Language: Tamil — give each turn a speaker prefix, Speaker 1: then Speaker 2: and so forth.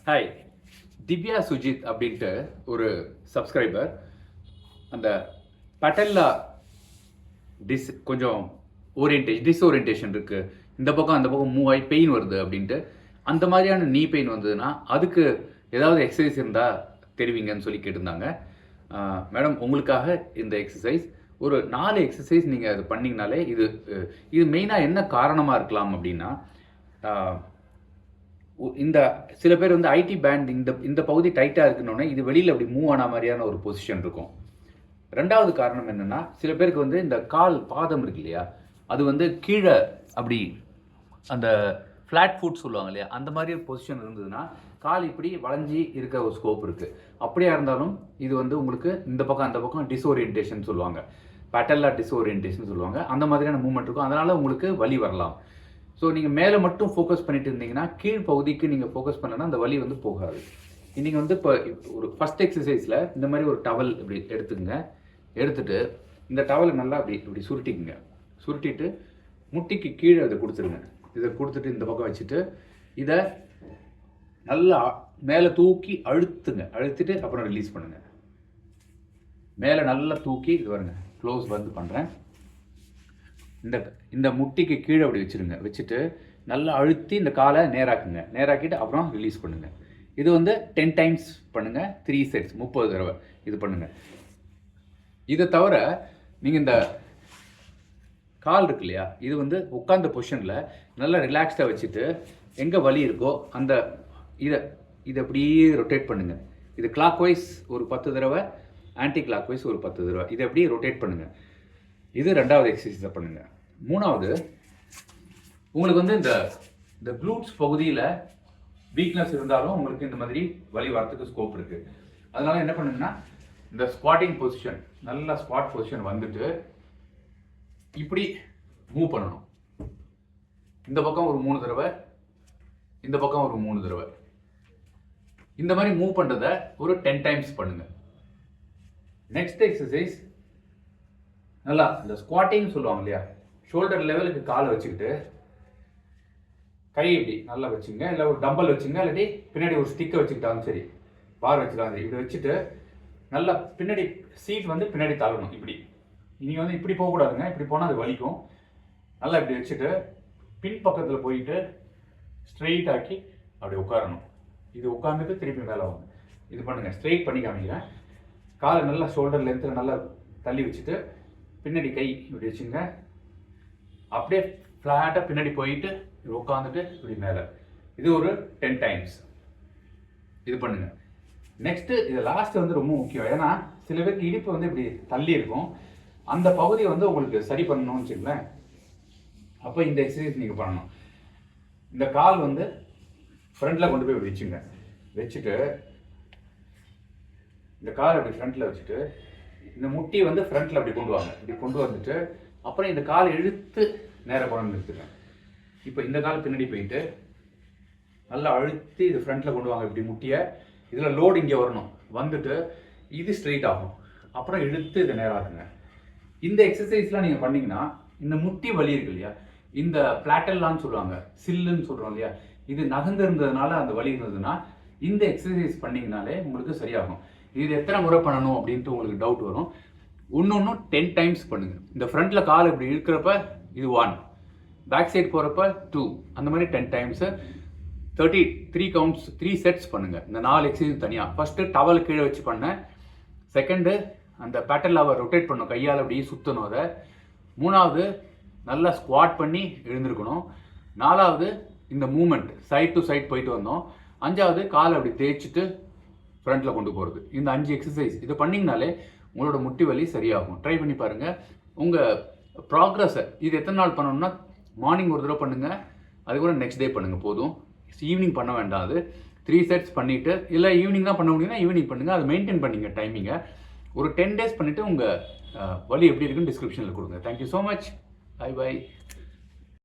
Speaker 1: ஹாய், திவ்யா சுஜித் அப்படின்ட்டு ஒரு சப்ஸ்கிரைபர் அந்த பட்டல்லா கொஞ்சம் டிஸ்ஓரியன்டேஷன் இருக்குது, இந்த பக்கம் அந்த பக்கம் மூவ் ஆகி பெயின் வருது அப்படின்ட்டு. அந்த மாதிரியான நீ பெயின் வந்ததுன்னா அதுக்கு ஏதாவது எக்ஸசைஸ் இருந்தால் தெரிவிங்கன்னு சொல்லி கேட்டிருந்தாங்க. மேடம், உங்களுக்காக இந்த எக்ஸசைஸ் ஒரு 4 எக்ஸசைஸ் நீங்கள் அது பண்ணிங்கனாலே இது மெயினாக என்ன காரணமாக இருக்கலாம் அப்படின்னா, இந்த சில பேர் வந்து ஐடி பேண்ட் இந்த பகுதி டைட்டாக இருக்குன்னொன்னே இது வெளியில் அப்படி மூவ் ஆன மாதிரியான ஒரு பொசிஷன் இருக்கும். ரெண்டாவது காரணம் என்னென்னா, சில பேருக்கு வந்து இந்த பாதம் இருக்கு இல்லையா, அது வந்து கீழே அப்படி அந்த ஃப்ளாட் ஃபுட் சொல்லுவாங்க இல்லையா, அந்த மாதிரி ஒரு பொசிஷன் இருந்ததுன்னா கால் இப்படி வளைஞ்சி இருக்க ஒரு ஸ்கோப் இருக்குது. அப்படியா இருந்தாலும் இது வந்து உங்களுக்கு இந்த பக்கம் அந்த பக்கம் டிஸ்ஓரியன்டேஷன் சொல்லுவாங்க, பேட்டல்லா டிஸ்ஓரியன்டேஷன் சொல்லுவாங்க. அந்த மாதிரியான மூவ்மெண்ட் இருக்கும், அதனால் உங்களுக்கு வலி வரலாம். ஸோ நீங்கள் மேலே மட்டும் ஃபோக்கஸ் பண்ணிட்டு இருந்தீங்கன்னா கீழ் பகுதிக்கு நீங்கள் ஃபோக்கஸ் பண்ணனா அந்த வலி வந்து போகாது. நீங்கள் வந்து இப்போ ஒரு ஃபஸ்ட் எக்ஸசைஸில் இந்த மாதிரி ஒரு டவல் இப்படி எடுத்துக்கங்க. எடுத்துகிட்டு இந்த டவலை நல்லா இப்படி சுருட்டிக்குங்க. சுருட்டிட்டு முட்டிக்கு கீழே இதை கொடுத்துருங்க. இதை கொடுத்துட்டு இந்த பக்கம் வச்சுட்டு இதை நல்லா மேலே தூக்கி அழுத்திட்டு அப்புறம் ரிலீஸ் பண்ணுங்கள். மேலே நல்லா தூக்கி இது வருங்க, க்ளோஸ் வந்து பண்ணுறேன். இந்த முட்டிக்கு கீழே அப்படி வச்சுட்டு நல்லா அழுத்தி இந்த காலை நேராக்கிட்டு அப்புறம் ரிலீஸ் பண்ணுங்கள். இது வந்து 10 டைம்ஸ் பண்ணுங்கள், 3 செட்ஸ் 30 தடவை இது பண்ணுங்கள். இதை தவிர நீங்கள் இந்த கால் இருக்கு இல்லையா, இது வந்து உட்கார்ந்த பொசிஷனில் நல்லா ரிலாக்ஸ்டாக வச்சுட்டு எங்கே வலி இருக்கோ அந்த இதை அப்படியே ரொட்டேட் பண்ணுங்கள். இது கிளாக் வைஸ் ஒரு 10 தடவை, ஆன்டி கிளாக் வைஸ் ஒரு 10 தடவை, இதை அப்படியே ரொட்டேட் பண்ணுங்கள். இது ரெண்டாவது எக்ஸசைஸை பண்ணுங்கள். மூணாவது, உங்களுக்கு வந்து இந்த க்ளூட்ஸ் பகுதியில் வீக்னஸ் இருந்தாலும் உங்களுக்கு இந்த மாதிரி வலி வரத்துக்கு ஸ்கோப் இருக்குது. அதனால என்ன பண்ணுங்கன்னா, இந்த ஸ்குவாட்டிங் பொசிஷன், நல்லா ஸ்குவாட் பொசிஷன் வந்துட்டு இப்படி மூவ் பண்ணணும். இந்த பக்கம் ஒரு 3 தடவை, இந்த பக்கம் ஒரு 3 தடவை, இந்த மாதிரி மூவ் பண்ணுறதை ஒரு 10 டைம்ஸ் பண்ணுங்க. நெக்ஸ்ட் எக்ஸசைஸ், நல்லா இந்த ஸ்குவாட்டிங் சொல்லுவாங்க இல்லையா, ஷோல்டர் லெவலுக்கு காலை வச்சுக்கிட்டு கை இப்படி நல்லா வச்சுங்க, இல்லை ஒரு டம்பல் வச்சுங்க, இல்லாட்டி பின்னாடி ஒரு ஸ்டிக்கை வச்சுக்கிட்டாலும் சரி, பார் வச்சுக்கலாம் சரி. இப்படி வச்சுட்டு நல்லா பின்னாடி சீட் வந்து பின்னாடி தள்ளணும். நீங்கள் வந்து இப்படி போகக்கூடாதுங்க, இப்படி போனால் அது வலிக்கும். நல்லா இப்படி வச்சுட்டு பின் பக்கத்தில் போயிட்டு ஸ்ட்ரெயிட் ஆக்கி அப்படி உட்காரணும். இது உட்காந்துட்டு திருப்பி மேலே வாங்க. இது பண்ணுங்கள், ஸ்ட்ரெயிட் பண்ணி காமிக்கிறேன். காலை நல்லா ஷோல்டர் லென்த்தில் நல்லா தள்ளி வச்சுட்டு பின்னாடி கை இப்படி வச்சுங்க. அப்படியே ஃப்ளாட்டாக பின்னாடி போயிட்டு உட்காந்துட்டு இப்படி மேலே. இது ஒரு 10 டைம்ஸ் இது பண்ணுங்கள். நெக்ஸ்ட்டு இது லாஸ்ட்டு வந்து ரொம்ப முக்கியம். ஏன்னா சில பேருக்கு இடுப்பு வந்து இப்படி தள்ளி இருக்கும், அந்த பகுதியை வந்து உங்களுக்கு சரி பண்ணணும்னு வச்சுங்களேன். அப்போ இந்த எக்ஸசைஸ் நீங்கள் பண்ணணும். இந்த கால் வந்து ஃப்ரண்ட்டில் கொண்டு போய் இப்படி வச்சுங்க. வச்சுட்டு இந்த கால் அப்படி ஃப்ரண்ட்டில் வச்சுட்டு இந்த முட்டி வந்து ஃப்ரண்ட்டில் அப்படி கொண்டு வாங்க. இப்படி கொண்டு வந்துட்டு அப்புறம் இந்த கால் இழுத்து நேராக கொண்டு நிறுத்துங்க. இப்போ இந்த கால் பின்னாடி போயிட்டு நல்லா அழுத்தி இது ஃப்ரண்ட்டில் கொண்டு வாங்க. இப்படி முட்டியை இதில் லோடு இங்கே வரணும், வந்துட்டு இது ஸ்ட்ரெயிட் ஆகும். அப்புறம் இழுத்து இதை நேராகுங்க. இந்த எக்ஸசைஸ்லாம் நீங்கள் பண்ணிங்கன்னா இந்த முட்டி வலி இருக்கு இல்லையா, இந்த பிளாட்டல்லான்னு சொல்லுவாங்க, சில்லுன்னு சொல்கிறோம் இல்லையா, இது நகர்ந்து இருந்ததுனால அந்த வலி இருந்ததுன்னா இந்த எக்ஸசைஸ் பண்ணிங்கனாலே உங்களுக்கு சரியாகும். இது எத்தனை முறை பண்ணணும் அப்படின்ட்டு உங்களுக்கு டவுட் வரும். ஒன்று 10 டைம்ஸ் பண்ணுங்கள். இந்த ஃப்ரண்ட்டில் கால் இப்படி இருக்கிறப்ப இது 1, பேக் சைட் போகிறப்ப 2, அந்த மாதிரி 10 டைம்ஸு 3 கவுண்ட்ஸ் 3 செட்ஸ் பண்ணுங்கள். இந்த 4 எக்ஸசைஸ் தனியாக. ஃபஸ்ட்டு டவல் கீழே வச்சு பண்ணேன். செகண்டு அந்த பேட்டல்லாவை ரொட்டேட் பண்ணணும், கையால் அப்படியே சுற்றணும் அதை. மூணாவது நல்லா ஸ்குவாட் பண்ணி எழுந்திருக்கணும். நாலாவது இந்த மூமெண்ட் சைட் டு சைட் போயிட்டு வந்தோம். அஞ்சாவது காலை அப்படி தேய்ச்சிட்டு ஃப்ரண்ட்டில் கொண்டு போகிறது. இந்த 5 எக்ஸசைஸ் இதை பண்ணிங்கனாலே உங்களோட முட்டி வலி சரியாகும். ட்ரை பண்ணி பாருங்கள். உங்கள் ப்ராக்ரஸை இது எத்தனை நாள் பண்ணணும்னா, மார்னிங் ஒரு தடவை பண்ணுங்கள், அதுக்கப்புறம் நெக்ஸ்ட் டே பண்ணுங்கள் போதும். ஈவினிங் பண்ண வேண்டாம். அது 3 செட்ஸ் பண்ணிவிட்டு, இல்லை ஈவினிங் தான் பண்ண முடியும்னா ஈவினிங் பண்ணுங்கள். அதை மெயின்டைன் பண்ணிங்க டைமிங்கை. ஒரு 10 டேஸ் பண்ணிவிட்டு உங்கள் வலி எப்படி இருக்குன்னு டிஸ்கிரிப்ஷனில் கொடுங்க. Thank you so much. பை.